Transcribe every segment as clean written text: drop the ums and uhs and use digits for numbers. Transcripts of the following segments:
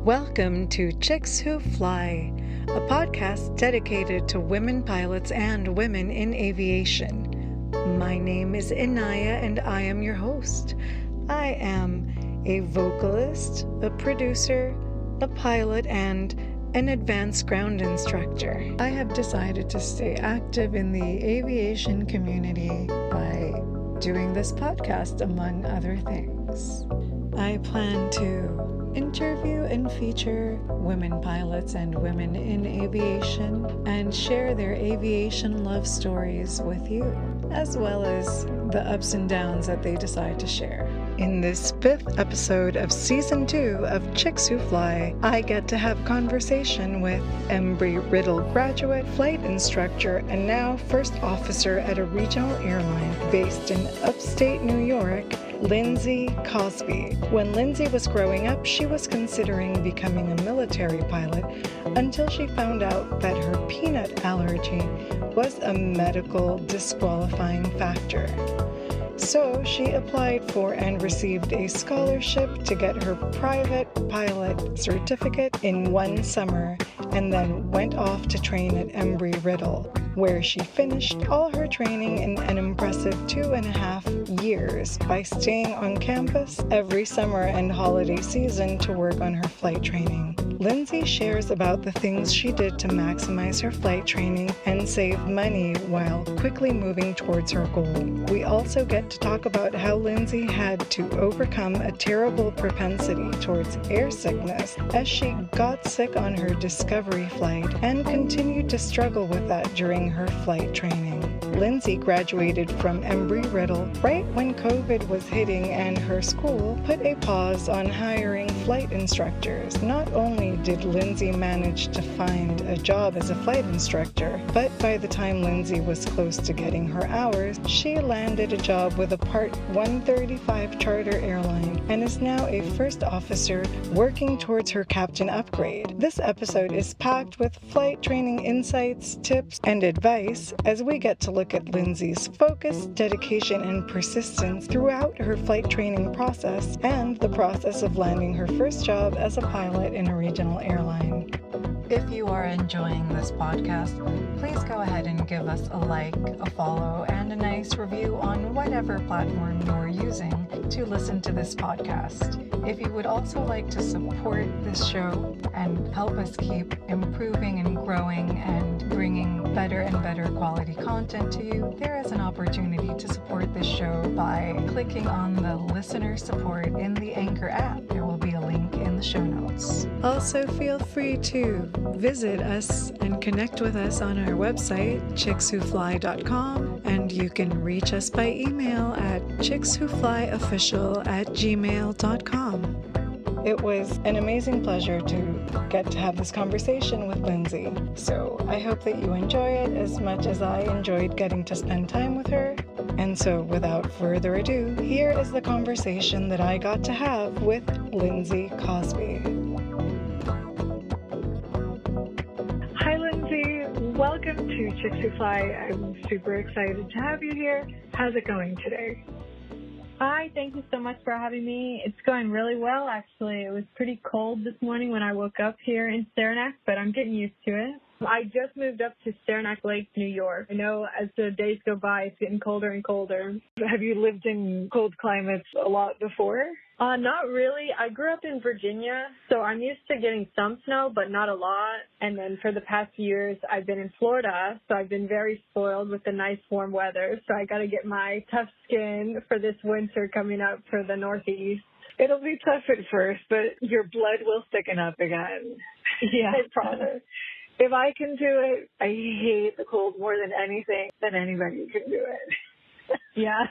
Welcome to Chicks Who Fly, a podcast dedicated to women pilots and women in aviation. My name is Inaya and I am your host. I am a vocalist, a producer, a pilot, and an advanced ground instructor. I have decided to stay active in the aviation community by doing this podcast, among other things. I plan to interview and feature women pilots and women in aviation and share their aviation love stories with you, as well as the ups and downs that they decide to share. In this 5th episode of Season 2 of Chicks Who Fly, I get to have conversation with Embry Riddle graduate, flight instructor, and now first officer at a regional airline based in upstate New York, Lindsay Cosby. When Lindsay was growing up, she was considering becoming a military pilot until she found out that her peanut allergy was a medical disqualifying factor. So she applied for and received a scholarship to get her private pilot certificate in one summer, and then went off to train at Embry Riddle, where she finished all her training in an impressive 2.5 years by staying on campus every summer and holiday season to work on her flight training. Lindsay shares about the things she did to maximize her flight training and save money while quickly moving towards her goal. We also get to talk about how Lindsay had to overcome a terrible propensity towards airsickness as she got sick on her Discovery flight and continued to struggle with that during her flight training. Lindsay graduated from Embry Riddle right when COVID was hitting and her school put a pause on hiring flight instructors. Not only did Lindsay manage to find a job as a flight instructor, but by the time Lindsay was close to getting her hours, she landed a job with a Part 135 charter airline and is now a first officer working towards her captain upgrade. This episode is packed with flight training insights, tips, and advice as we get to look at Lindsay's focus, dedication, and persistence throughout her flight training process and the process of landing her first job as a pilot in a regional airline. If you are enjoying this podcast, please go ahead and give us a like, a follow, and a nice review on whatever platform you're using to listen to this podcast. If you would also like to support this show and help us keep improving and growing and bringing better and better quality content to you, there is an opportunity to support this show by clicking on the listener support in the Anchor app. There will be a link in the show notes. Also, feel free to visit us and connect with us on our website, chickswhofly.com, and you can reach us by email at chickswhoflyofficial@gmail.com. It was an amazing pleasure to get to have this conversation with Lindsay, so I hope that you enjoy it as much as I enjoyed getting to spend time with her. And so without further ado, here is the conversation that I got to have with Lindsay Cosby. Hi Lindsay, welcome to Chicks Who Fly. I'm super excited to have you here. How's it going today? Hi, thank you so much for having me. It's going really well, actually. It was pretty cold this morning when I woke up here in Saranac, but I'm getting used to it. I just moved up to Saranac Lake, New York. I know as the days go by, it's getting colder and colder. Have you lived in cold climates a lot before? Not really. I grew up in Virginia, so I'm used to getting some snow, but not a lot. And then for the past years, I've been in Florida, so I've been very spoiled with the nice warm weather. So I got to get my tough skin for this winter coming up for the Northeast. It'll be tough at first, but your blood will thicken up again. Yeah. I promise. If I can do it, I hate the cold more than anything, then anybody can do it. Yeah.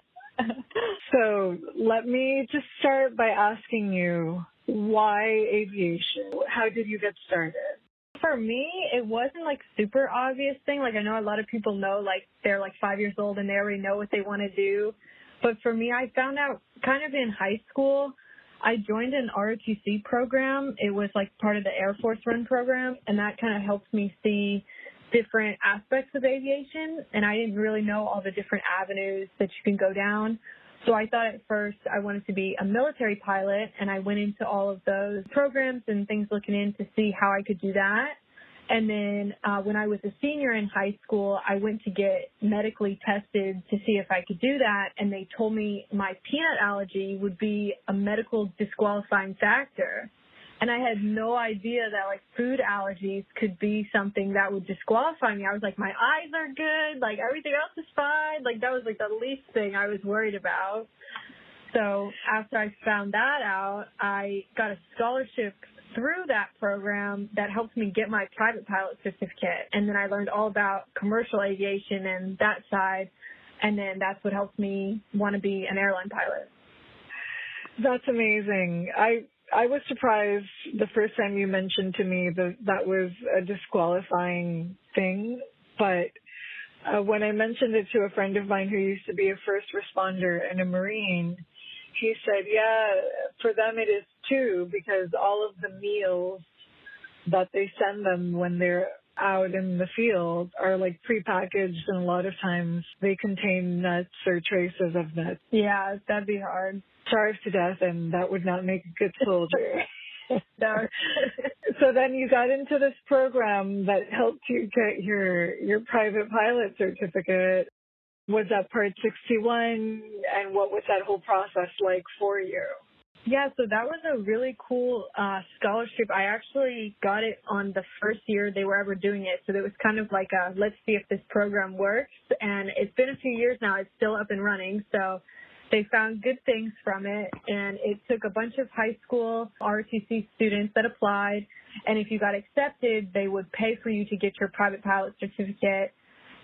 So let me just start by asking you, why aviation? How did you get started? For me, it wasn't like super obvious thing. Like I know a lot of people know like they're like 5 years old and they already know what they want to do. But for me, I found out kind of in high school. I joined an ROTC program. It was like part of the Air Force Run program, and that kind of helped me see different aspects of aviation, and I didn't really know all the different avenues that you can go down. So I thought at first I wanted to be a military pilot, and I went into all of those programs and things looking in to see how I could do that. And then when I was a senior in high school, I went to get medically tested to see if I could do that, and they told me my peanut allergy would be a medical disqualifying factor. And I had no idea that, like, food allergies could be something that would disqualify me. I was like, my eyes are good, like, everything else is fine. Like, that was, like, the least thing I was worried about. So after I found that out, I got a scholarship through that program that helped me get my private pilot certificate. And then I learned all about commercial aviation and that side. And then that's what helped me want to be an airline pilot. That's amazing. I was surprised the first time you mentioned to me that was a disqualifying thing. But when I mentioned it to a friend of mine who used to be a first responder and a Marine, he said, yeah, for them it is too, because all of the meals that they send them when they're out in the field are like prepackaged, and a lot of times they contain nuts or traces of nuts. Yeah, that'd be hard. Starve to death, and that would not make a good soldier. No. So then you got into this program that helped you get your private pilot certificate. Was that Part 61, and what was that whole process like for you? Yeah, so that was a really cool scholarship. I actually got it on the first year they were ever doing it. So it was kind of like a, let's see if this program works. And it's been a few years now. It's still up and running. So they found good things from it. And it took a bunch of high school ROTC students that applied. And if you got accepted, they would pay for you to get your private pilot certificate.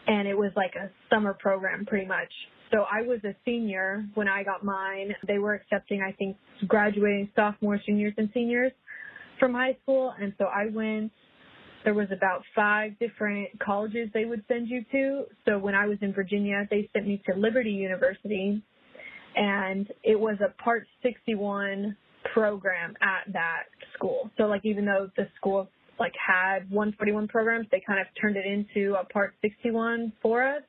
And it was like a summer program pretty much. So I was a senior when I got mine. They were accepting, I think, graduating sophomores, juniors, and seniors from high school. And so I went. There was about 5 different colleges they would send you to. So when I was in Virginia, they sent me to Liberty University. And it was a Part 61 program at that school. So, like, even though the school like had 141 programs, they kind of turned it into a Part 61 for us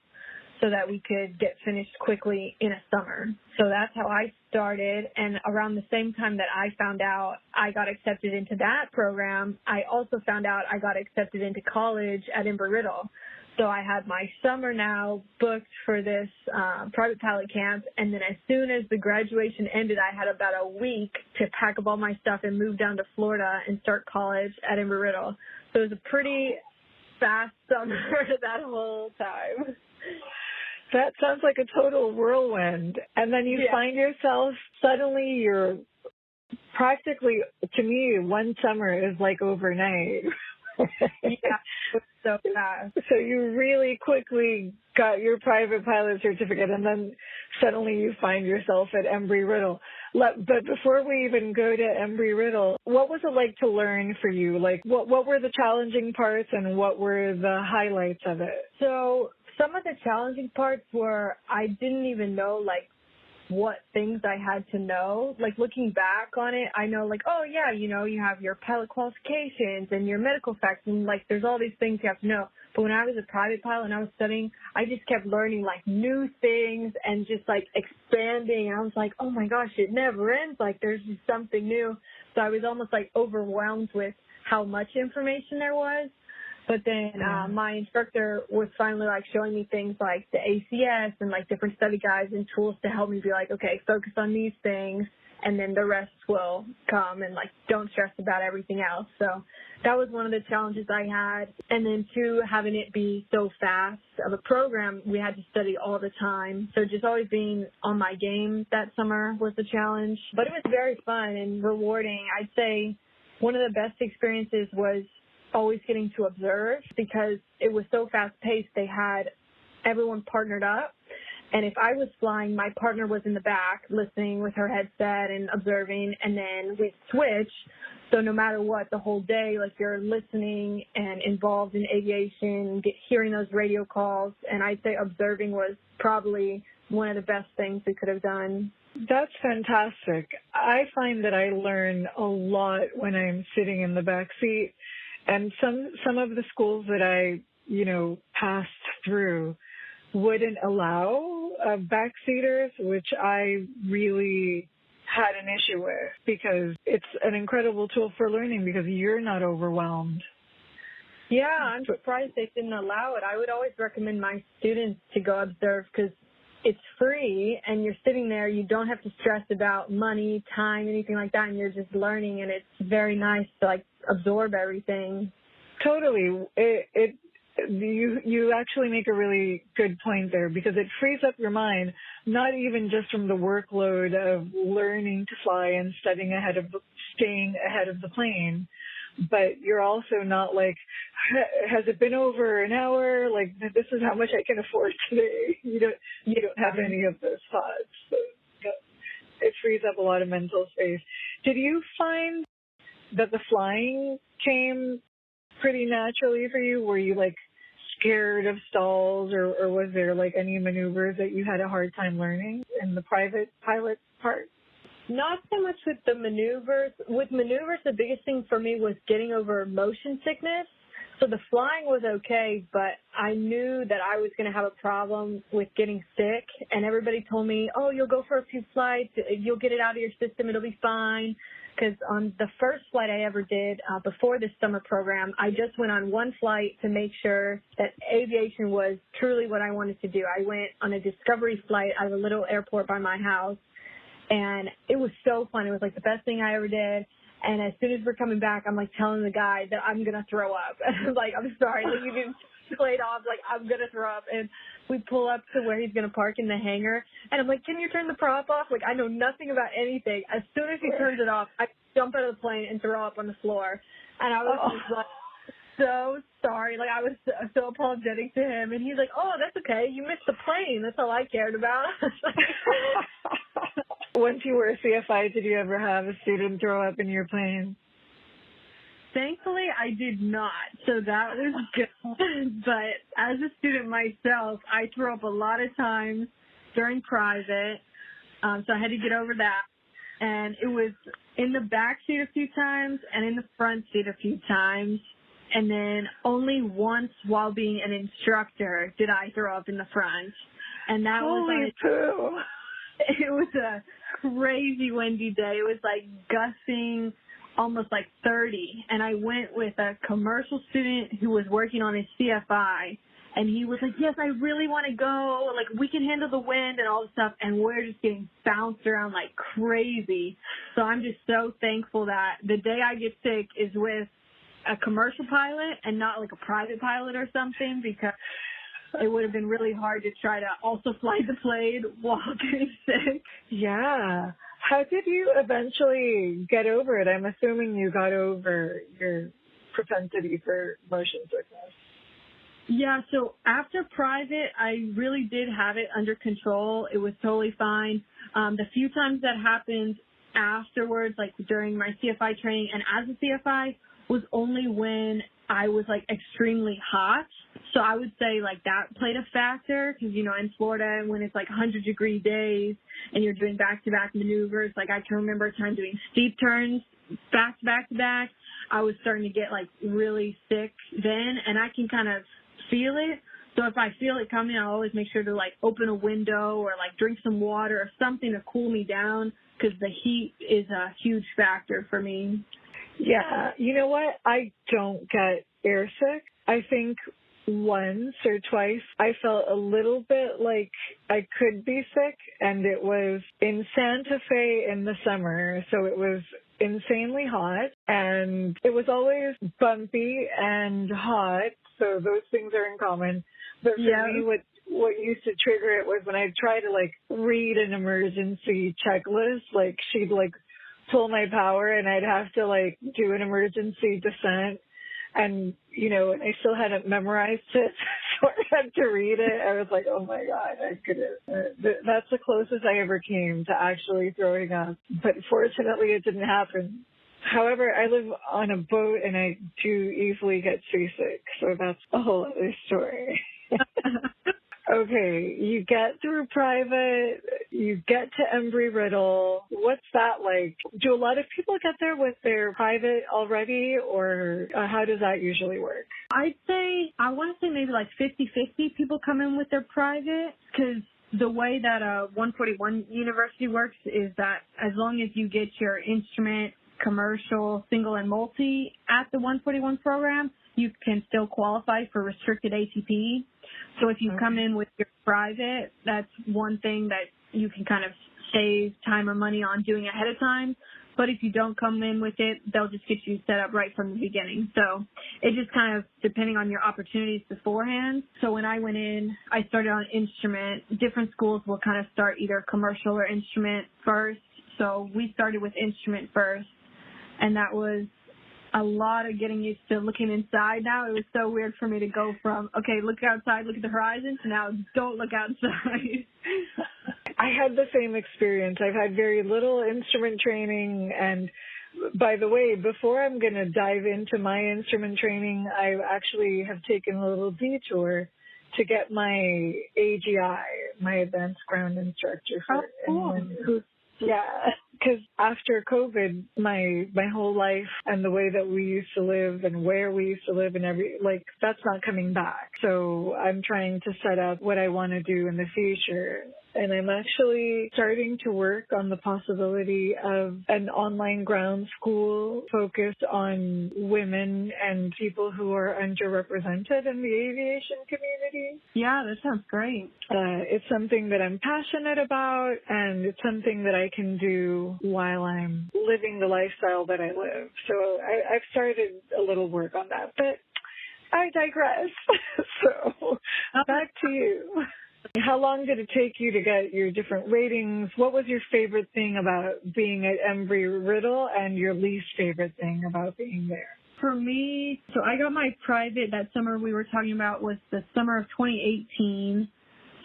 so that we could get finished quickly in a summer. So that's how I started. And around the same time that I found out I got accepted into that program, I also found out I got accepted into college at Embry Riddle. So I had my summer now booked for this private pilot camp. And then as soon as the graduation ended, I had about a week to pack up all my stuff and move down to Florida and start college at Embry Riddle. So it was a pretty fast summer that whole time. That sounds like a total whirlwind. And then you find yourself, suddenly you're practically, to me, one summer is like overnight. Yeah, it was so fast. So you really quickly got your private pilot certificate, and then suddenly you find yourself at Embry Riddle. But before we even go to Embry Riddle, what was it like to learn for you? Like, what were the challenging parts, and what were the highlights of it? So some of the challenging parts were I didn't even know, like, what things I had to know. Like, looking back on it, I know, like, oh, yeah, you know, you have your pilot qualifications and your medical facts, and, like, there's all these things you have to know. But when I was a private pilot and I was studying, I just kept learning, like, new things and just, like, expanding. And I was like, oh, my gosh, it never ends. Like, there's just something new. So I was almost, like, overwhelmed with how much information there was. But then my instructor was finally, like, showing me things like the ACS and, like, different study guides and tools to help me be like, okay, focus on these things, and then the rest will come, and, like, don't stress about everything else. So that was one of the challenges I had. And then, too, having it be so fast of a program, we had to study all the time. So just always being on my game that summer was the challenge. But it was very fun and rewarding. I'd say one of the best experiences was always getting to observe, because it was so fast-paced. They had everyone partnered up, and if I was flying, my partner was in the back listening with her headset and observing, and then we'd switch. So no matter what, the whole day, like, you're listening and involved in aviation, hearing those radio calls, and I'd say observing was probably one of the best things we could have done. That's fantastic. I find that I learn a lot when I'm sitting in the back seat. And some of the schools that I, passed through wouldn't allow backseaters, which I really had an issue with because it's an incredible tool for learning because you're not overwhelmed. Yeah, I'm surprised they didn't allow it. I would always recommend my students to go observe because it's free and you're sitting there. You don't have to stress about money, time, anything like that, and you're just learning, and it's very nice to, like, absorb everything. Totally. You actually make a really good point there because it frees up your mind, not even just from the workload of learning to fly and staying ahead of the plane, but you're also not like, has it been over an hour? Like, this is how much I can afford today. You don't have any of those thoughts. So it frees up a lot of mental space. Did you find that the flying came pretty naturally for you? Were you like scared of stalls, or was there like any maneuvers that you had a hard time learning in the private pilot part? Not so much with the maneuvers. With maneuvers, the biggest thing for me was getting over motion sickness. So the flying was okay, but I knew that I was going to have a problem with getting sick. And everybody told me, oh, you'll go for a few flights. You'll get it out of your system. It'll be fine. Because on the first flight I ever did before this summer program, I just went on one flight to make sure that aviation was truly what I wanted to do. I went on a discovery flight out of a little airport by my house. And it was so fun. It was like the best thing I ever did. And as soon as we're coming back, I'm like telling the guy that I'm going to throw up. And I'm like, I'm sorry. Like, you didn't play it off. Like, I'm going to throw up. And we pull up to where he's going to park in the hangar. And I'm like, can you turn the prop off? Like, I know nothing about anything. As soon as he turns it off, I jump out of the plane and throw up on the floor. And I was just like, so sorry. Like, I was so apologetic to him. And he's like, oh, that's okay. You missed the plane. That's all I cared about. Once you were a CFI, did you ever have a student throw up in your plane? Thankfully, I did not. So that was good. But as a student myself, I threw up a lot of times during private. So I had to get over that. And it was in the back seat a few times and in the front seat a few times. And then only once while being an instructor did I throw up in the front. And that it was a crazy windy day. It was like gusting almost like 30. And I went with a commercial student who was working on his CFI. And he was like, yes, I really want to go. Like, we can handle the wind and all this stuff. And we're just getting bounced around like crazy. So I'm just so thankful that the day I get sick is with a commercial pilot and not like a private pilot or something, because it would have been really hard to try to also fly the plane while getting sick. Yeah. How did you eventually get over it? I'm assuming you got over your propensity for motion sickness. Yeah, so after private, I really did have it under control. It was totally fine. The few times that happened afterwards, like during my CFI training and as a CFI, was only when I was like extremely hot. So I would say like that played a factor because, you know, in Florida when it's like 100-degree days and you're doing back-to-back maneuvers, like I can remember a time doing steep turns back-to-back. I was starting to get like really sick then, and I can kind of feel it. So if I feel it coming, I'll always make sure to like open a window or like drink some water or something to cool me down because the heat is a huge factor for me. Yeah. You know what? I don't get airsick. I think once or twice I felt a little bit like I could be sick, and it was in Santa Fe in the summer. So it was insanely hot, and it was always bumpy and hot. So those things are in common. But for me, what used to trigger it was when I'd try to like read an emergency checklist, like she'd like pull my power and I'd have to like do an emergency descent. And, you know, I still hadn't memorized it, so I had to read it. I was like, oh my God, I couldn't. That's the closest I ever came to actually throwing up. But fortunately, it didn't happen. However, I live on a boat and I do easily get seasick, so that's a whole other story. Okay, you get through private, you get to Embry Riddle. What's that like? Do a lot of people get there with their private already, or how does that usually work? I'd say, I want to say maybe like 50-50 people come in with their private, because the way that a 141 university works is that as long as you get your instrument, commercial, single, and multi at the 141 program, you can still qualify for restricted ATP. So if you come in with your private, that's one thing that you can kind of save time or money on doing ahead of time. But if you don't come in with it, they'll just get you set up right from the beginning. So it just kind of depending on your opportunities beforehand. So when I went in, I started on instrument. Different schools will kind of start either commercial or instrument first. So we started with instrument first, and that was a lot of getting used to looking inside now. It was so weird for me to go from, okay, look outside, look at the horizon, to now don't look outside. I had the same experience. I've had very little instrument training. And by the way, before I'm going to dive into my instrument training, I actually have taken a little detour to get my AGI, my Advanced Ground Instructor for anyone who's because after COVID, my whole life and the way that we used to live and where we used to live and that's not coming back. So I'm trying to set up what I want to do in the future. And I'm actually starting to work on the possibility of an online ground school focused on women and people who are underrepresented in the aviation community. Yeah, that sounds great. It's something that I'm passionate about, and it's something that I can do while I'm living the lifestyle that I live. So I've started a little work on that, but I digress. So back to you. How long did it take you to get your different ratings? What was your favorite thing about being at Embry Riddle and your least favorite thing about being there? For me, so I got my private, that summer we were talking about was the summer of 2018.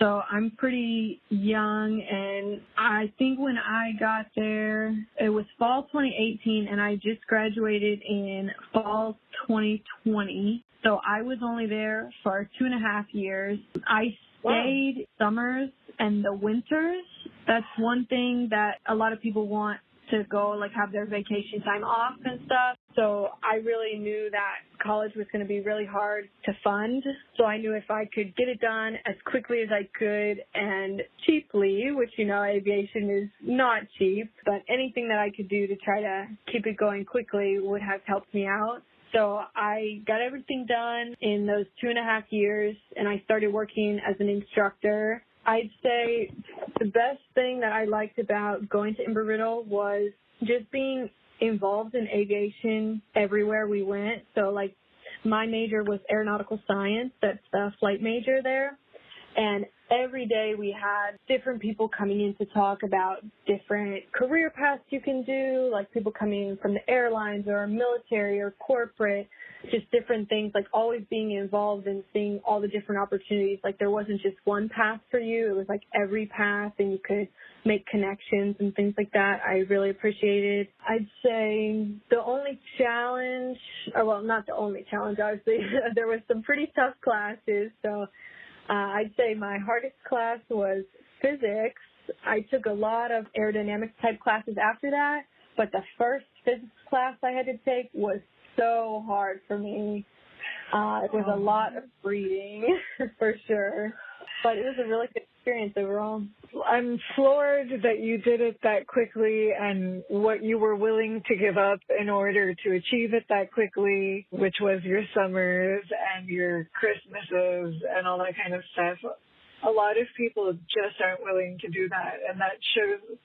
So I'm pretty young, and I think when I got there, it was fall 2018, and I just graduated in fall 2020. So I was only there for 2.5 years. I stayed summers and the winters. That's one thing that a lot of people want to go, like, have their vacation time off and stuff. So I really knew that college was going to be really hard to fund. So I knew if I could get it done as quickly as I could and cheaply, which, you know, aviation is not cheap, but anything that I could do to try to keep it going quickly would have helped me out. So I got everything done in those 2.5 years, and I started working as an instructor. I'd say the best thing that I liked about going to Embry Riddle was just being involved in aviation everywhere we went. So, like, my major was aeronautical science. That's the flight major there. And every day we had different people coming in to talk about different career paths you can do, like people coming in from the airlines or military or corporate, just different things, like always being involved and seeing all the different opportunities. Like there wasn't just one path for you. It was like every path, and you could make connections and things like that. I really appreciated. I'd say the only challenge, or well, not the only challenge, obviously, there was some pretty tough classes. So I'd say my hardest class was physics. I took a lot of aerodynamics type classes after that, but the first physics class I had to take was so hard for me. It was a lot of reading for sure, but it was a really good experience overall. I'm floored that you did it that quickly and what you were willing to give up in order to achieve it that quickly, which was your summers and your Christmases and all that kind of stuff. A lot of people just aren't willing to do that, and that shows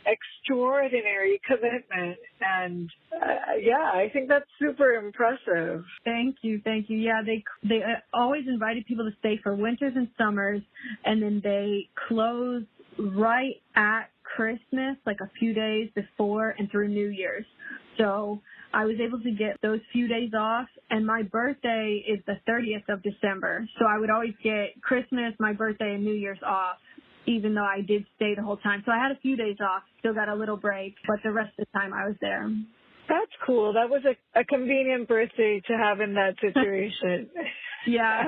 extraordinary commitment. And I think that's super impressive. Thank you. Yeah, they always invited people to stay for winters and summers, and then they closed right at Christmas, like a few days before and through New Year's. So I was able to get those few days off, and my birthday is the 30th of December. So I would always get Christmas, my birthday, and New Year's off, even though I did stay the whole time. So I had a few days off, still got a little break, but the rest of the time I was there. That's cool. That was a convenient birthday to have in that situation. Yeah.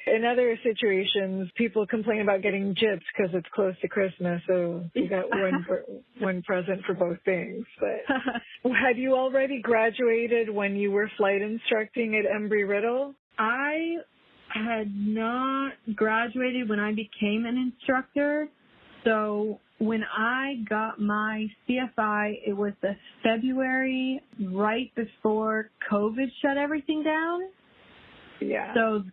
In other situations, people complain about getting gyps because it's close to Christmas, so you got one present for both things. But had you already graduated when you were flight instructing at Embry Riddle? I had not graduated when I became an instructor. So when I got my CFI, it was the February right before COVID shut everything down. Yeah. So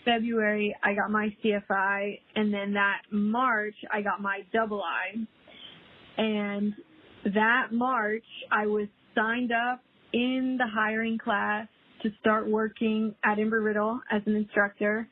February, I got my CFI, and then that March, I got my double I. And that March, I was signed up in the hiring class to start working at Embry Riddle as an instructor.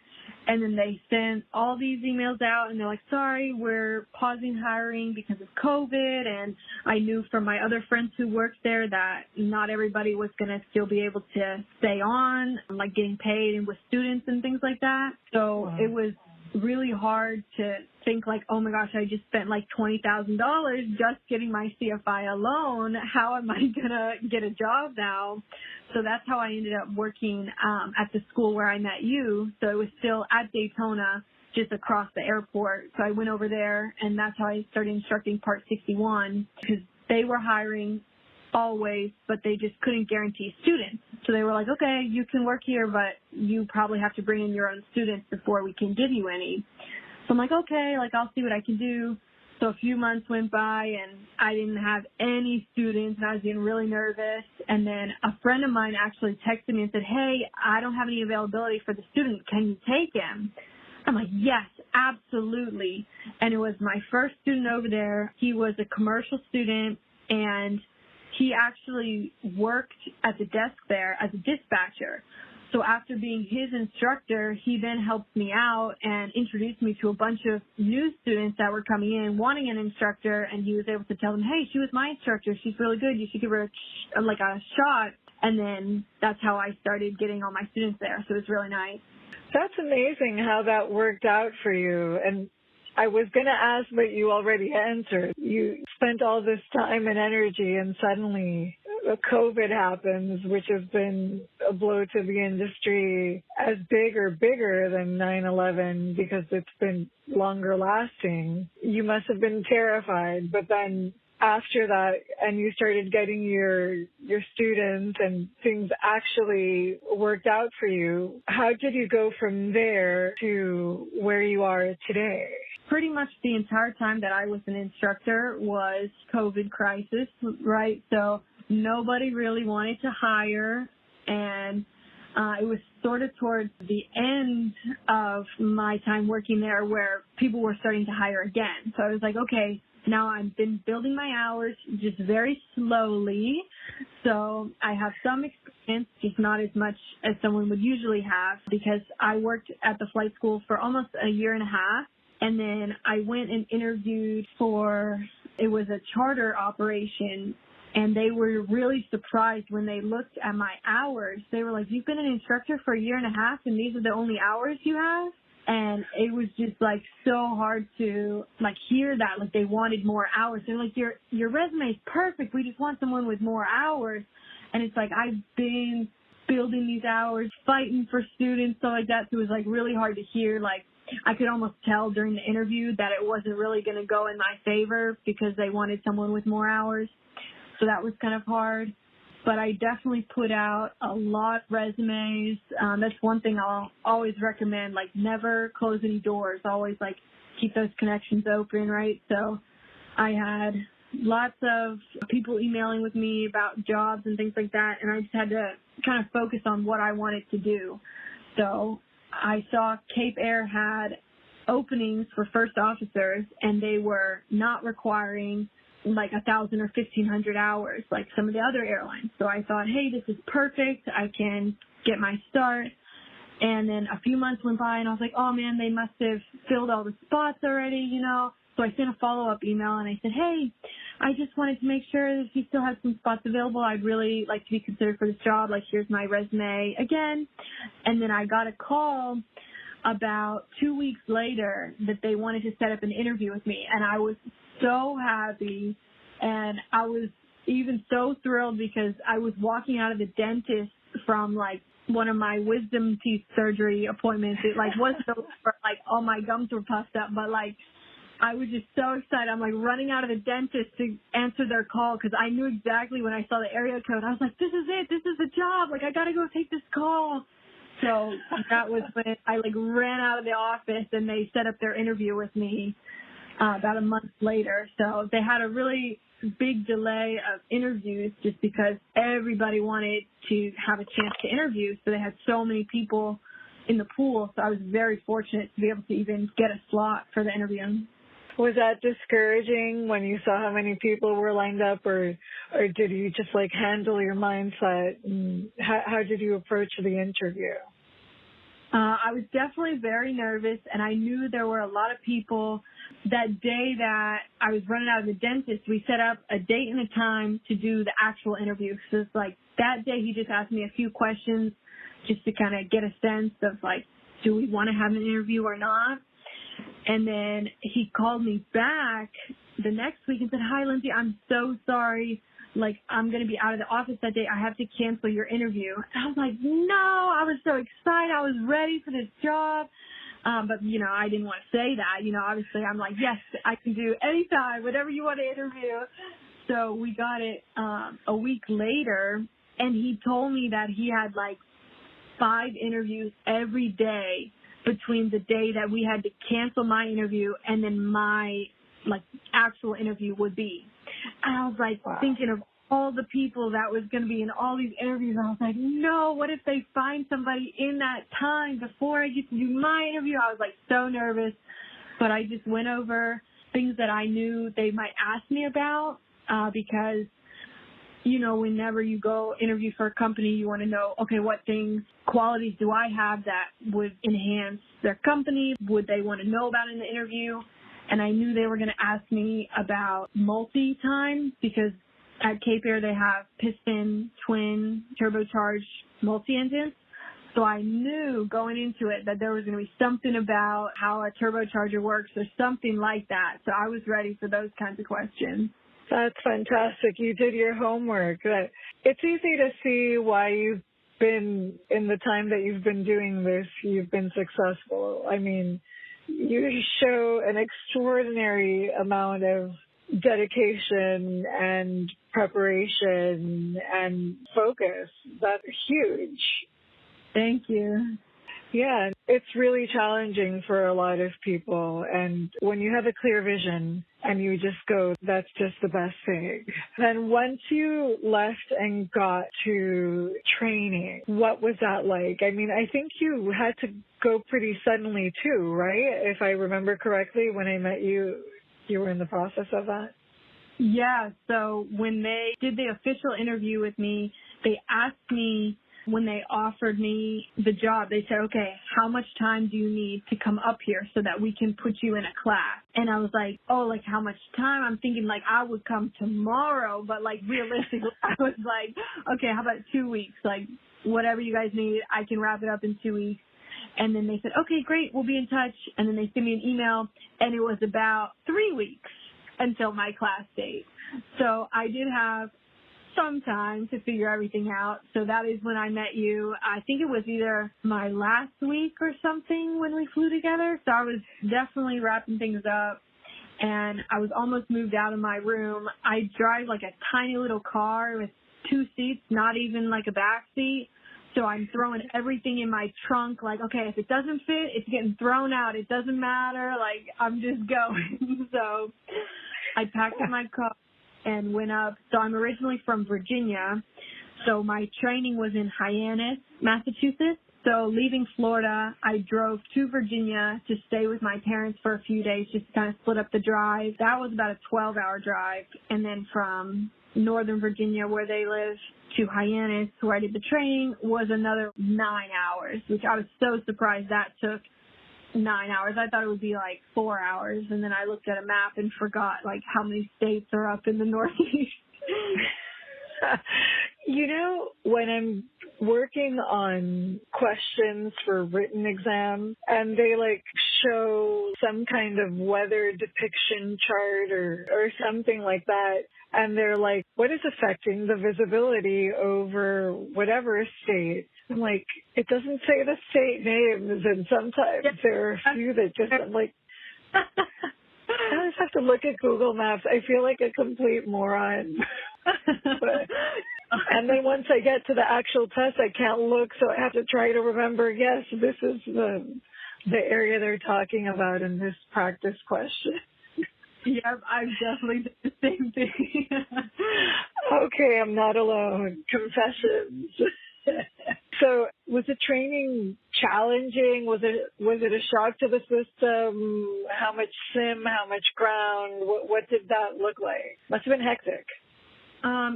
And then they sent all these emails out, and they're like, sorry, we're pausing hiring because of COVID. And I knew from my other friends who worked there that not everybody was going to still be able to stay on, like getting paid and with students and things like that. So It was really hard to think like, oh my gosh, I just spent like $20,000 just getting my CFI alone. How am I going to get a job now? So that's how I ended up working at the school where I met you. So it was still at Daytona, just across the airport. So I went over there, and that's how I started instructing Part 61, because they were hiring always, but they just couldn't guarantee students. So they were like, okay, you can work here, but you probably have to bring in your own students before we can give you any. So I'm like, okay, like I'll see what I can do. So a few months went by, and I didn't have any students, and I was getting really nervous. And then a friend of mine actually texted me and said, hey, I don't have any availability for the student. Can you take him? I'm like, yes, absolutely. And it was my first student over there. He was a commercial student, and he actually worked at the desk there as a dispatcher. So after being his instructor, he then helped me out and introduced me to a bunch of new students that were coming in wanting an instructor, and he was able to tell them, hey, she was my instructor. She's really good. You should give her a shot. And then that's how I started getting all my students there. So it was really nice. That's amazing how that worked out for you. And I was going to ask, but you already answered. You spent all this time and energy, and suddenly COVID happens, which has been a blow to the industry as big or bigger than 9/11 because it's been longer lasting. You must have been terrified, but then after that, and you started getting your students and things actually worked out for you, how did you go from there to where you are today? Pretty much the entire time that I was an instructor was COVID crisis, right? So nobody really wanted to hire, and it was sort of towards the end of my time working there where people were starting to hire again. So I was like, okay, now I've been building my hours just very slowly. So I have some experience, just not as much as someone would usually have, because I worked at the flight school for almost a year and a half. And then I went and interviewed it was a charter operation, and they were really surprised when they looked at my hours. They were like, you've been an instructor for a year and a half, and these are the only hours you have? And it was just like so hard to like hear that, like they wanted more hours. They're like, your resume is perfect. We just want someone with more hours. And it's like, I've been building these hours, fighting for students, stuff like that. So it was like really hard to hear. Like I could almost tell during the interview that it wasn't really going to go in my favor because they wanted someone with more hours. So that was kind of hard. But I definitely put out a lot of resumes. That's one thing I'll always recommend, like never close any doors. Always like keep those connections open, right? So I had lots of people emailing with me about jobs and things like that, and I just had to kind of focus on what I wanted to do. So I saw Cape Air had openings for first officers, and they were not requiring like 1,000 or 1,500 hours like some of the other airlines. So I thought, hey, this is perfect. I can get my start. And then a few months went by, and I was like, oh, man, they must have filled all the spots already, you know. So I sent a follow-up email, and I said, hey, I just wanted to make sure that if you still have some spots available, I'd really like to be considered for this job. Like, here's my resume again. And then I got a call about 2 weeks later that they wanted to set up an interview with me, and I was so happy, and I was even so thrilled because I was walking out of the dentist from like one of my wisdom teeth surgery appointments. It like was so like all my gums were puffed up, but like I was just so excited. I'm like running out of the dentist to answer their call because I knew exactly when I saw the area code. I was like, this is it. This is the job. Like I got to go take this call. So that was when I like ran out of the office and they set up their interview with me. about a month later. So they had a really big delay of interviews just because everybody wanted to have a chance to interview. So they had so many people in the pool. So I was very fortunate to be able to even get a slot for the interview. Was that discouraging when you saw how many people were lined up, or did you just like handle your mindset? And how did you approach the interview? I was definitely very nervous, and I knew there were a lot of people. That day that I was running out of the dentist, we set up a date and a time to do the actual interview. So it's like that day he just asked me a few questions just to kind of get a sense of like, do we want to have an interview or not? And then he called me back the next week and said, "Hi, Lindsay, I'm so sorry. Like, I'm going to be out of the office that day. I have to cancel your interview." And I was like, no, I was so excited. I was ready for this job. But, you know, I didn't want to say that. You know, obviously I'm like, yes, I can do anytime, whatever you want to interview. So we got it a week later, and he told me that he had like 5 interviews every day between the day that we had to cancel my interview and then my like actual interview would be. And I was like thinking of all the people that was going to be in all these interviews. I was like, no, what if they find somebody in that time before I get to do my interview? I was like so nervous, but I just went over things that I knew they might ask me about because, you know, whenever you go interview for a company, you want to know, okay, what things, qualities do I have that would enhance their company? Would they want to know about in the interview? And I knew they were going to ask me about multi-time because at Cape Air they have piston, twin, turbocharged multi-engines. So I knew going into it that there was going to be something about how a turbocharger works or something like that. So I was ready for those kinds of questions. That's fantastic. You did your homework. It's easy to see why you've been, in the time that you've been doing this, you've been successful. I mean, you show an extraordinary amount of dedication and preparation and focus. That's huge. Thank you. Yeah, it's really challenging for a lot of people. And when you have a clear vision and you just go, that's just the best thing. Then once you left and got to training, what was that like? I mean, I think you had to go pretty suddenly too, right? If I remember correctly, when I met you, you were in the process of that? Yeah, so when they did the official interview with me, they asked me, when they offered me the job, they said, okay, how much time do you need to come up here so that we can put you in a class? And I was like, oh, like how much time? I'm thinking like I would come tomorrow, but like realistically, I was like, okay, how about 2 weeks? Like whatever you guys need, I can wrap it up in 2 weeks. And then they said, okay, great, we'll be in touch. And then they sent me an email, and it was about 3 weeks until my class date. So I did have some time to figure everything out. So that is when I met you. I think it was either my last week or something when we flew together. So I was definitely wrapping things up, and I was almost moved out of my room. I drive like a tiny little car with 2 seats, not even like a back seat. So I'm throwing everything in my trunk, like, okay, if it doesn't fit, it's getting thrown out. It doesn't matter. Like, I'm just going. So I packed up my car and went up. So I'm originally from Virginia. So my training was in Hyannis, Massachusetts. So leaving Florida, I drove to Virginia to stay with my parents for a few days, just to kind of split up the drive. That was about a 12-hour drive. And then from Northern Virginia, where they live, to Hyannis, where I did the training, was another 9 hours, which I was so surprised that took 9 hours. I thought it would be like 4 hours. And then I looked at a map and forgot like how many states are up in the Northeast. You know, when I'm working on questions for written exam and they like show some kind of weather depiction chart or something like that, and they're like, what is affecting the visibility over whatever state? I'm like, it doesn't say the state names, and sometimes there are a few that just, I'm like, I just have to look at Google Maps. I feel like a complete moron. And then once I get to the actual test, I can't look, so I have to try to remember, yes, this is the area they're talking about in this practice question. Yep, I've definitely done the same thing. Okay, I'm not alone. Confessions. So, was the training challenging? Was it a shock to the system? How much sim? How much ground? What did that look like? Must have been hectic.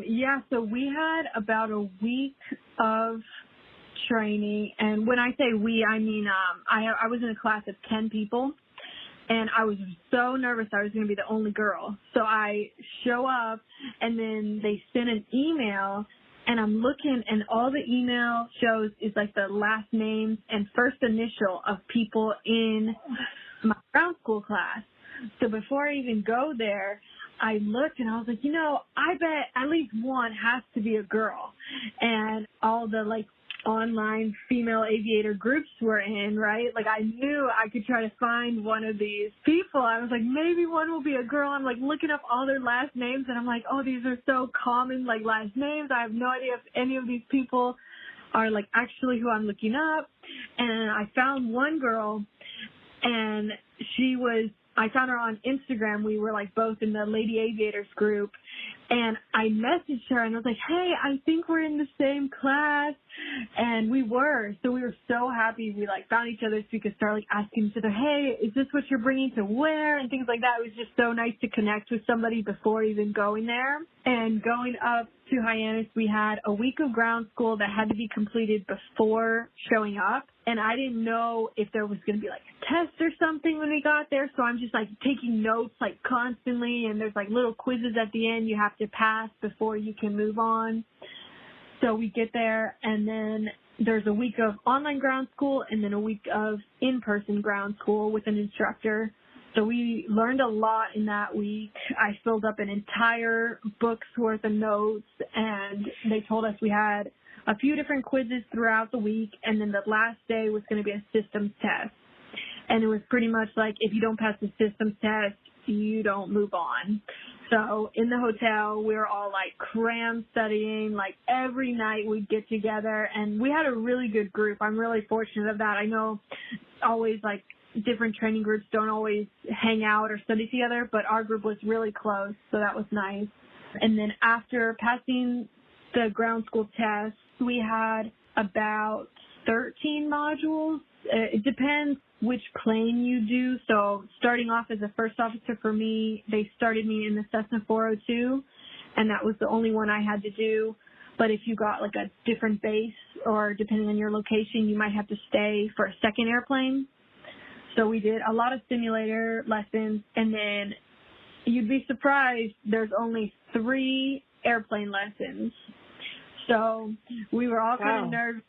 Yeah, so we had about a week of training, and when I say we, I mean I was in a class of 10 people, and I was so nervous I was going to be the only girl. So I show up, and then they send an email, and I'm looking, and all the email shows is like the last names and first initial of people in my ground school class. So before I even go there, I looked and I was like, I bet at least one has to be a girl. And all the like online female aviator groups were in, right? Like I knew I could try to find one of these people. I was like, maybe one will be a girl. I'm like looking up all their last names and I'm like, oh, these are so common, like last names. I have no idea if any of these people are like actually who I'm looking up. And I found one girl, and I found her on Instagram. We were like both in the Lady Aviators group, and I messaged her and I was like, hey, I think we're in the same class. And we were. So we were so happy. We like found each other so we could start like asking each other, hey, is this what you're bringing to wear? And things like that. It was just so nice to connect with somebody before even going there. And going up to Hyannis, we had a week of ground school that had to be completed before showing up. And I didn't know if there was going to be like a test or something when we got there. So I'm just like taking notes like constantly. And there's like little quizzes at the end you have to pass before you can move on. So we get there, and then there's a week of online ground school and then a week of in-person ground school with an instructor. So we learned a lot in that week. I filled up an entire book's worth of notes, and they told us we had a few different quizzes throughout the week, and then the last day was going to be a systems test. And it was pretty much like, if you don't pass the systems test, you don't move on. So in the hotel, we were all like cram studying, like every night we'd get together, and we had a really good group. I'm really fortunate of that. I know always like different training groups don't always hang out or study together, but our group was really close, so that was nice. And then after passing the ground school test, we had about 13 modules. It depends which plane you do. So starting off as a first officer for me, they started me in the Cessna 402, and that was the only one I had to do. But if you got like a different base or depending on your location, you might have to stay for a second airplane. So we did a lot of simulator lessons, and then you'd be surprised there's only 3 airplane lessons. So we were all kind of nervous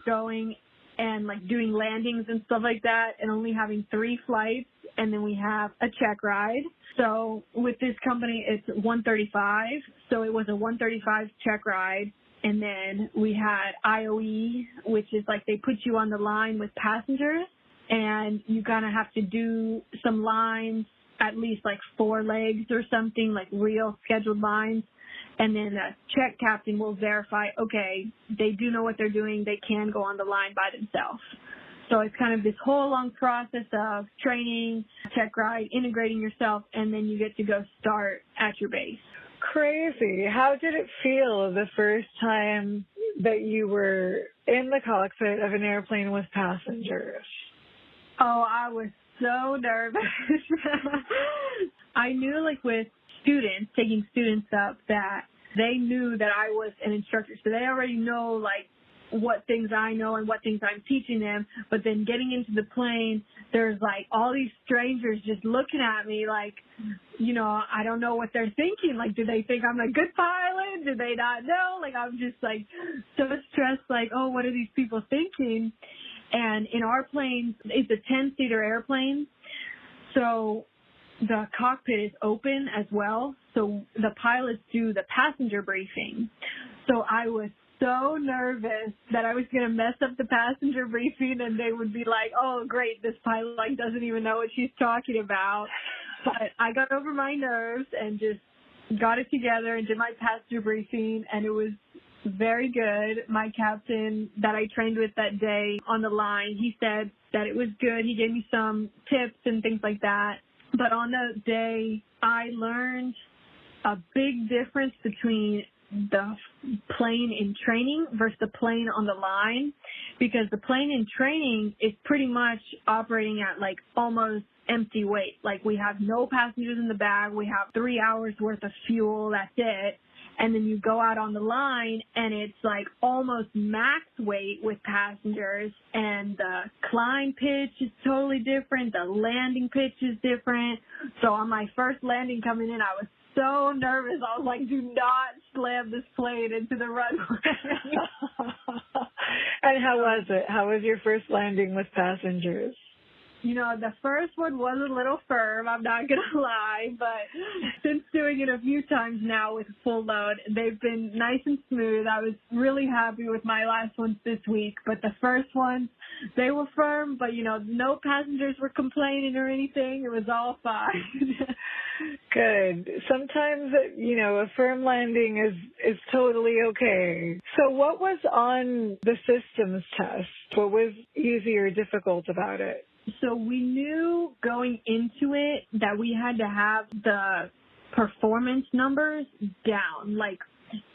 going and like doing landings and stuff like that, and only having 3 flights, and then we have a check ride. So with this company, it's 135. So it was a 135 check ride. And then we had IOE, which is like they put you on the line with passengers, and you kind of have to do some lines, at least like 4 legs or something, like real scheduled lines. And then the check captain will verify, okay, they do know what they're doing. They can go on the line by themselves. So it's kind of this whole long process of training, check ride, integrating yourself, and then you get to go start at your base. Crazy. How did it feel the first time that you were in the cockpit of an airplane with passengers? Oh, I was so nervous. I knew like with students, taking students up, that they knew that I was an instructor. So they already know like what things I know and what things I'm teaching them. But then getting into the plane, there's like all these strangers just looking at me like, I don't know what they're thinking. Like, do they think I'm a good pilot? Do they not know? Like, I'm just like so stressed, like, oh, what are these people thinking? And in our plane, it's a 10-seater airplane. So the cockpit is open as well, so the pilots do the passenger briefing. So I was so nervous that I was going to mess up the passenger briefing, and they would be like, oh, great, this pilot like doesn't even know what she's talking about. But I got over my nerves and just got it together and did my passenger briefing, and it was very good. My captain that I trained with that day on the line, he said that it was good. He gave me some tips and things like that. But on the day, I learned a big difference between the plane in training versus the plane on the line, because the plane in training is pretty much operating at like almost empty weight. Like we have no passengers in the bag, we have 3 hours worth of fuel, that's it. And then you go out on the line and it's like almost max weight with passengers, and the climb pitch is totally different, the landing pitch is different. So on my first landing coming in, I was so nervous. I was like, do not slam this plane into the runway. And how was it? How was your first landing with passengers? You know, the first one was a little firm, I'm not going to lie, but since doing it a few times now with full load, they've been nice and smooth. I was really happy with my last ones this week, but the first ones, they were firm, but, you know, no passengers were complaining or anything. It was all fine. Good. Sometimes, you know, a firm landing is totally okay. So what was on the systems test? What was easy or difficult about it? So we knew going into it that we had to have the performance numbers down, like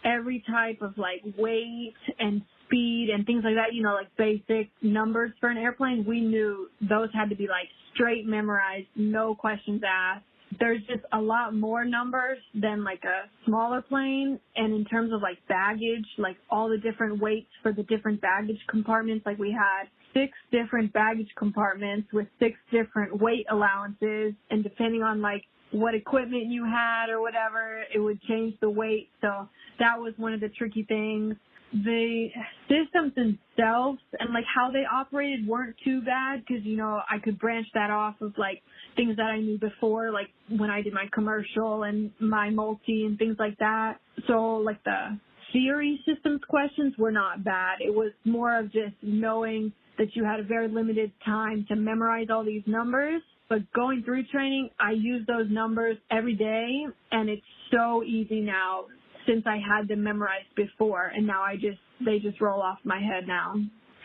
every type of like weight and speed and things like that, you know, like basic numbers for an airplane. We knew those had to be like straight memorized, no questions asked. There's just a lot more numbers than like a smaller plane. And in terms of like baggage, like all the different weights for the different baggage compartments, like we had 6 different baggage compartments with 6 different weight allowances, and depending on like what equipment you had or whatever, it would change the weight. So that was one of the tricky things. The systems themselves and like how they operated weren't too bad, because, you know, I could branch that off of like things that I knew before, like when I did my commercial and my multi and things like that. So like the theory systems questions were not bad. It was more of just knowing that you had a very limited time to memorize all these numbers. But going through training, I use those numbers every day, and it's so easy now since I had them memorized before, and now they just roll off my head now.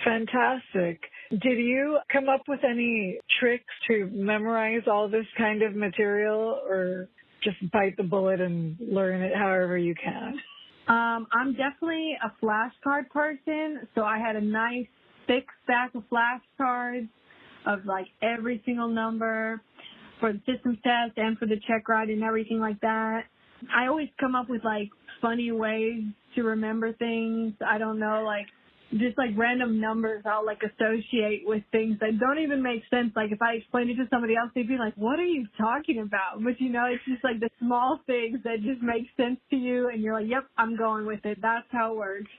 Fantastic. Did you come up with any tricks to memorize all this kind of material, or just bite the bullet and learn it however you can? I'm definitely a flashcard person, so I had a nice thick stack of flashcards of like every single number for the systems test and for the check ride and everything like that. I always come up with like funny ways to remember things. I don't know, like just like random numbers I'll like associate with things that don't even make sense. Like if I explained it to somebody else, they'd be like, what are you talking about? But you know, it's just like the small things that just make sense to you, and you're like, yep, I'm going with it. That's how it works.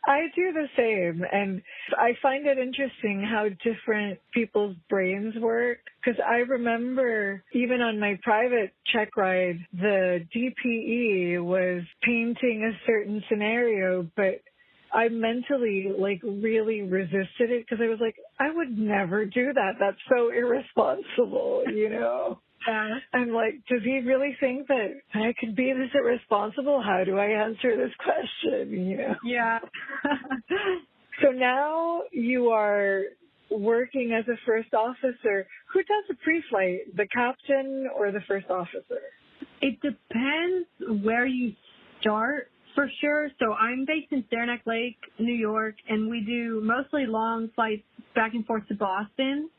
I do the same, and I find it interesting how different people's brains work, because I remember even on my private check ride, the DPE was painting a certain scenario, but I mentally like really resisted it because I was like, I would never do that. That's so irresponsible, you know? I'm like, does he really think that I could be this irresponsible? How do I answer this question? You know? Yeah. So now you are working as a first officer. Who does the pre-flight, the captain or the first officer? It depends where you start, for sure. So I'm based in Saranac Lake, New York, and we do mostly long flights back and forth to Boston.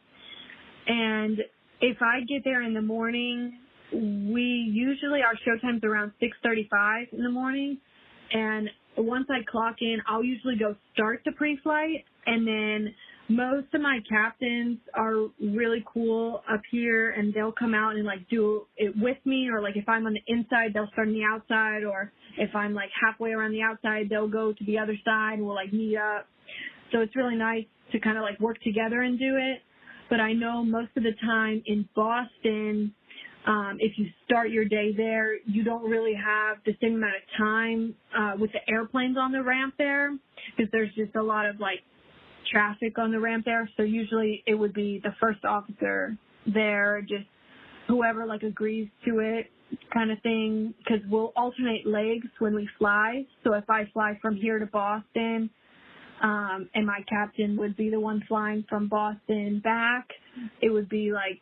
And if I get there in the morning, our show time's around 6:35 in the morning. And once I clock in, I'll usually go start the pre-flight. And then most of my captains are really cool up here, and they'll come out and like do it with me. Or like if I'm on the inside, they'll start on the outside. Or if I'm like halfway around the outside, they'll go to the other side and we'll like meet up. So it's really nice to kind of like work together and do it. But I know most of the time in Boston, if you start your day there, you don't really have the same amount of time with the airplanes on the ramp there, because there's just a lot of like traffic on the ramp there. So usually it would be the first officer there, just whoever like agrees to it kind of thing, because we'll alternate legs when we fly. So if I fly from here to Boston, and my captain would be the one flying from Boston back, it would be like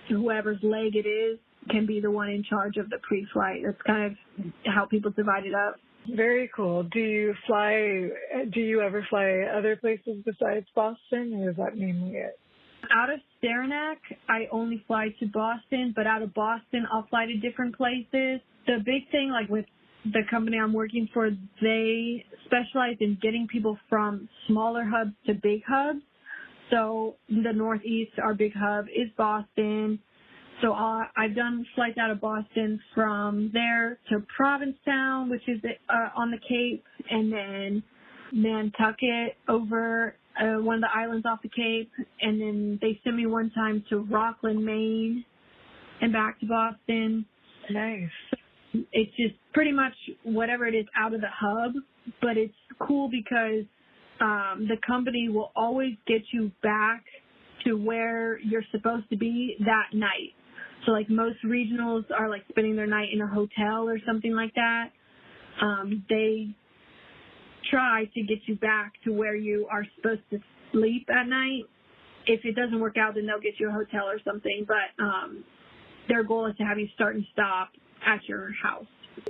whoever's leg it is can be the one in charge of the pre-flight. That's kind of how people divide it up. Very cool. Do you ever fly other places besides Boston, or is that mainly it? Out of Saranac, I only fly to Boston, but out of Boston, I'll fly to different places. The big thing, like with the company I'm working for, they specialize in getting people from smaller hubs to big hubs. So the Northeast, our big hub is Boston. So I've done flights out of Boston from there to Provincetown, which is on the Cape, and then Nantucket over one of the islands off the Cape, and then they sent me one time to Rockland, Maine, and back to Boston. Nice. It's just pretty much whatever it is out of the hub, but it's cool because the company will always get you back to where you're supposed to be that night. So like most regionals are like spending their night in a hotel or something like that. They try to get you back to where you are supposed to sleep at night. If it doesn't work out, then they'll get you a hotel or something. But their goal is to have you start and stop at your house.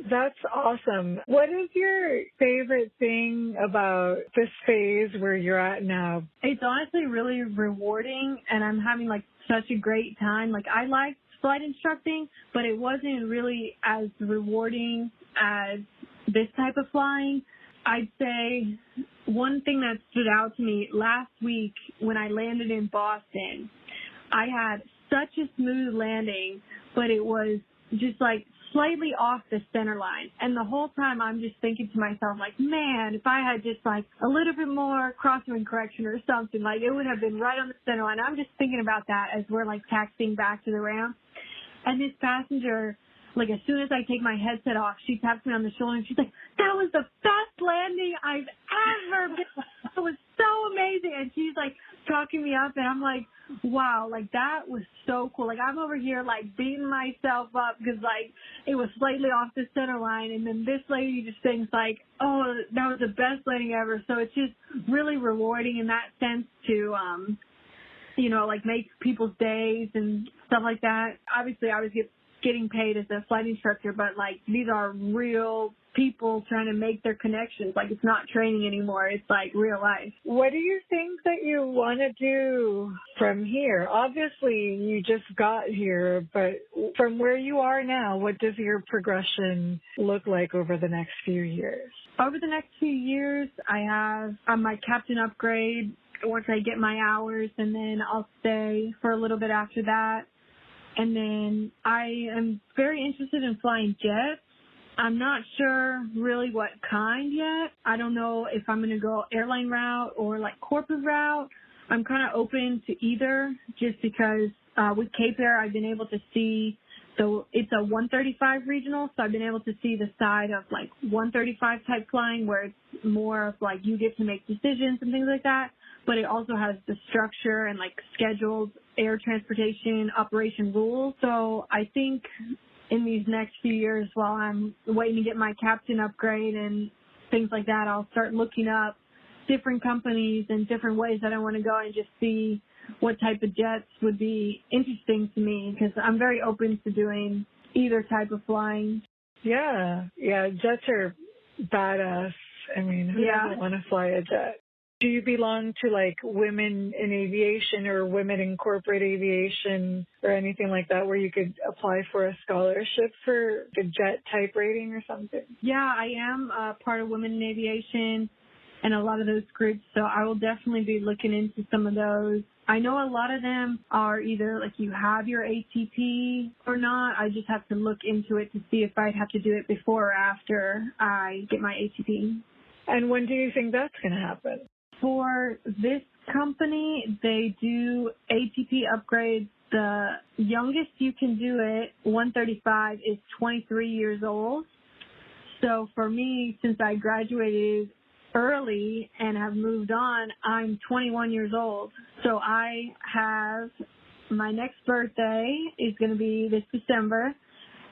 That's awesome. What is your favorite thing about this phase where you're at now? It's honestly really rewarding, and I'm having like such a great time. Like I liked flight instructing, but it wasn't really as rewarding as this type of flying. I'd say one thing that stood out to me last week when I landed in Boston, I had such a smooth landing, but it was just like slightly off the center line. And the whole time I'm just thinking to myself, like, man, if I had just like a little bit more crosswind correction or something, like it would have been right on the center line. I'm just thinking about that as we're like taxiing back to the ramp. And this passenger, like as soon as I take my headset off, she taps me on the shoulder and she's like, that was the best landing I've ever been. It was so amazing. And she's like talking me up, and I'm like, wow, like that was so cool. Like I'm over here like beating myself up because like it was slightly off the center line, and then this lady just thinks like, oh, that was the best landing ever. So it's just really rewarding in that sense to, you know, like make people's days and stuff like that. Obviously I was getting paid as a flight instructor, but like these are real people trying to make their connections. Like it's not training anymore. It's like real life. What do you think that you want to do from here? Obviously you just got here, but from where you are now, what does your progression look like over the next few years? Over the next few years, I have my captain upgrade once I get my hours, and then I'll stay for a little bit after that. And then I am very interested in flying jets. I'm not sure really what kind yet. I don't know if I'm going to go airline route or like corporate route. I'm kind of open to either just because with Cape Air I've been able to see, so it's a 135 regional, so I've been able to see the side of like 135 type flying where it's more of like you get to make decisions and things like that. But it also has the structure and like scheduled air transportation operation rules. So I think in these next few years while I'm waiting to get my captain upgrade and things like that, I'll start looking up different companies and different ways that I want to go and just see what type of jets would be interesting to me, because I'm very open to doing either type of flying. Yeah, jets are badass. I mean, who doesn't want to fly a jet? Do you belong to like women in aviation or women in corporate aviation or anything like that where you could apply for a scholarship for the jet type rating or something? Yeah, I am part of Women in Aviation and a lot of those groups, so I will definitely be looking into some of those. I know a lot of them are either like you have your ATP or not. I just have to look into it to see if I'd have to do it before or after I get my ATP. And when do you think that's going to happen? For this company, they do ATP upgrades. The youngest you can do it, 135, is 23 years old. So for me, since I graduated early and have moved on, I'm 21 years old. So I have my next birthday is going to be this December.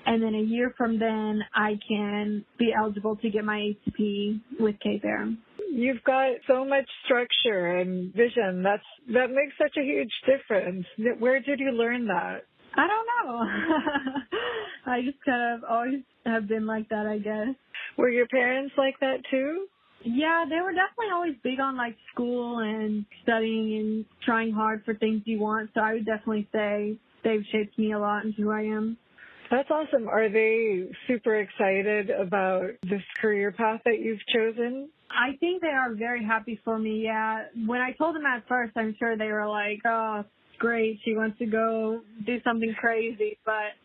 And then a year from then, I can be eligible to get my ATP with Cape Air. You've got so much structure and vision. That makes such a huge difference. Where did you learn that? I don't know. I just kind of always have been like that, I guess. Were your parents like that too? Yeah, they were definitely always big on like school and studying and trying hard for things you want. So I would definitely say they've shaped me a lot into who I am. That's awesome. Are they super excited about this career path that you've chosen? I think they are very happy for me, yeah. When I told them at first, I'm sure they were like, oh, great, she wants to go do something crazy. But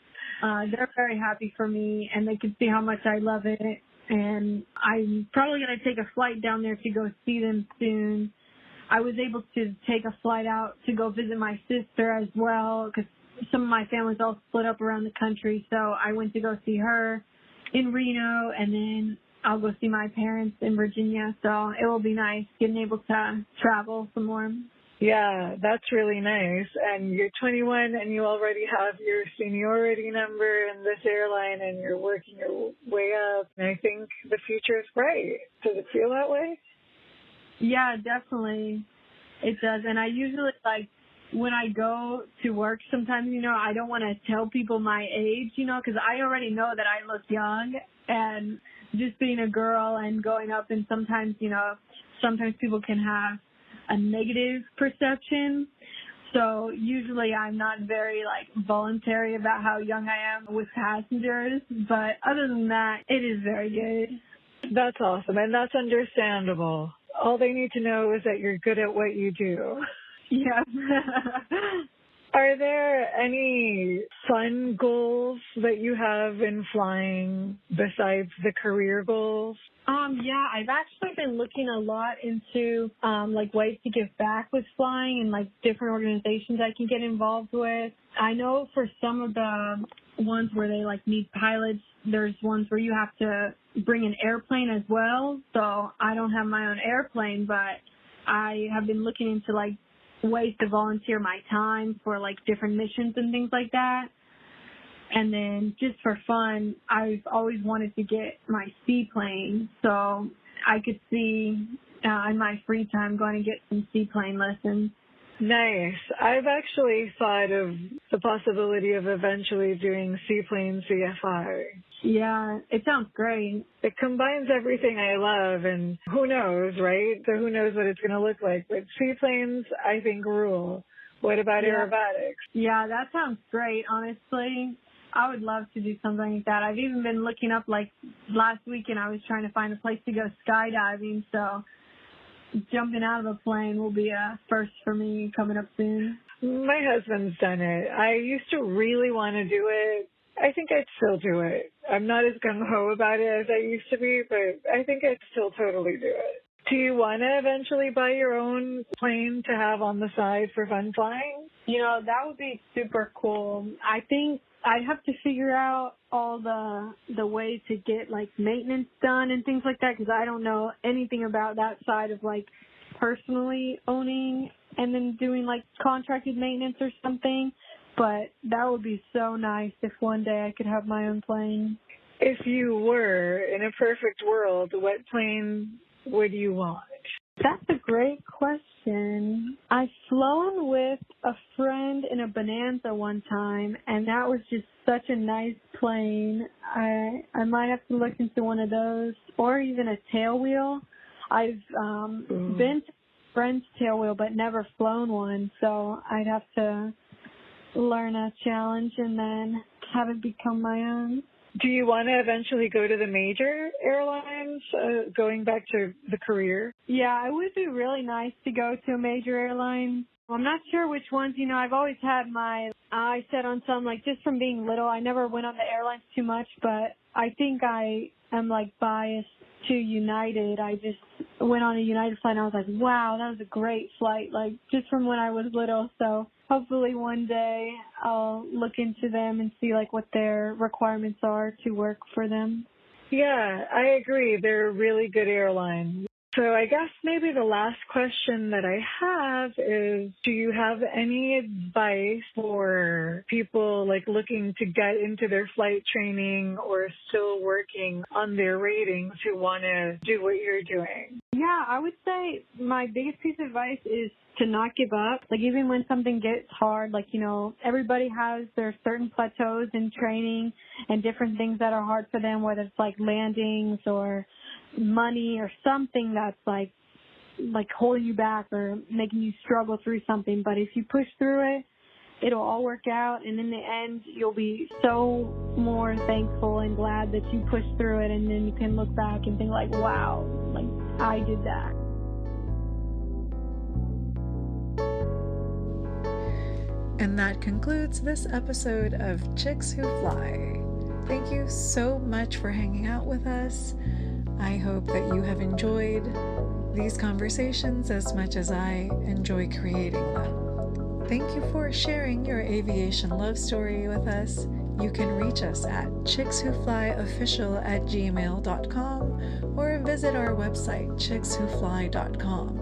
they're very happy for me, and they can see how much I love it. And I'm probably going to take a flight down there to go see them soon. I was able to take a flight out to go visit my sister as well, because some of my family's all split up around the country. So I went to go see her in Reno, and then I'll go see my parents in Virginia. So it will be nice getting able to travel some more. Yeah, that's really nice. And you're 21 and you already have your seniority number in this airline and you're working your way up. And I think the future is bright. Does it feel that way? Yeah, definitely. It does. And I usually, like, when I go to work sometimes, you know, I don't want to tell people my age, you know, because I already know that I look young. And just being a girl and going up, and sometimes, you know, sometimes people can have a negative perception. So usually I'm not very like voluntary about how young I am with passengers, but other than that, it is very good. That's awesome, and that's understandable. All they need to know is that you're good at what you do. Yeah. Are there any fun goals that you have in flying besides the career goals? Yeah, I've actually been looking a lot into like ways to give back with flying and like different organizations I can get involved with. I know for some of the ones where they like need pilots, there's ones where you have to bring an airplane as well. So I don't have my own airplane, but I have been looking into like ways to volunteer my time for like different missions and things like that. And then just for fun, I've always wanted to get my seaplane, so I could see in my free time going to get some seaplane lessons. Nice. I've actually thought of the possibility of eventually doing seaplane CFI. Yeah, it sounds great. It combines everything I love, and who knows, right? So who knows what it's going to look like. But seaplanes, I think, rule. What about aerobatics? Yeah, that sounds great, honestly. I would love to do something like that. I've even been looking up, like, last weekend I was trying to find a place to go skydiving, so jumping out of a plane will be a first for me coming up soon. My husband's done it. I used to really want to do it. I think I'd still do it. I'm not as gung-ho about it as I used to be, but I think I'd still totally do it. Do you want to eventually buy your own plane to have on the side for fun flying? You know, that would be super cool. I think I'd have to figure out all the ways to get, like, maintenance done and things like that, because I don't know anything about that side of, like, personally owning and then doing, like, contracted maintenance or something. But that would be so nice if one day I could have my own plane. If you were in a perfect world, what plane would you want? That's a great question. I've flown with a friend in a Bonanza one time, and that was just such a nice plane. I might have to look into one of those, or even a tailwheel. I've been to a friend's tailwheel, but never flown one, so I'd have to learn a challenge and then have it become my own. Do you want to eventually go to the major airlines, going back to the career? Yeah, it would be really nice to go to a major airline. I'm not sure which ones. You know, I've always had my eye set on some, like, just from being little. I never went on the airlines too much, but I think I am, like, biased to United. I just went on a United flight, and I was like, wow, that was a great flight, like, just from when I was little. So hopefully one day I'll look into them and see, like, what their requirements are to work for them. Yeah, I agree. They're a really good airline. So I guess maybe the last question that I have is, do you have any advice for people like looking to get into their flight training or still working on their ratings who want to do what you're doing? Yeah, I would say my biggest piece of advice is to not give up. Like, even when something gets hard, like, everybody has their certain plateaus in training and different things that are hard for them, whether it's like landings or money or something that's like holding you back or making you struggle through something. But if you push through it, it'll all work out, and in the end you'll be so more thankful and glad that you pushed through it, and then you can look back and think like, wow, like I did that. And that concludes this episode of Chicks Who Fly. Thank you so much for hanging out with us. I hope that you have enjoyed these conversations as much as I enjoy creating them. Thank you for sharing your aviation love story with us. You can reach us at chickswhoflyofficial@gmail.com or visit our website, chickswhofly.com.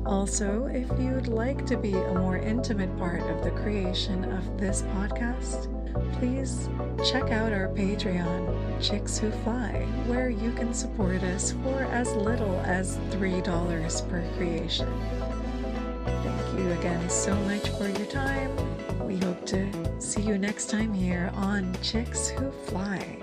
Also, if you'd like to be a more intimate part of the creation of this podcast, please check out our Patreon, Chicks Who Fly, where you can support us for as little as $3 per creation. Thank you again so much for your time. We hope to see you next time here on Chicks Who Fly.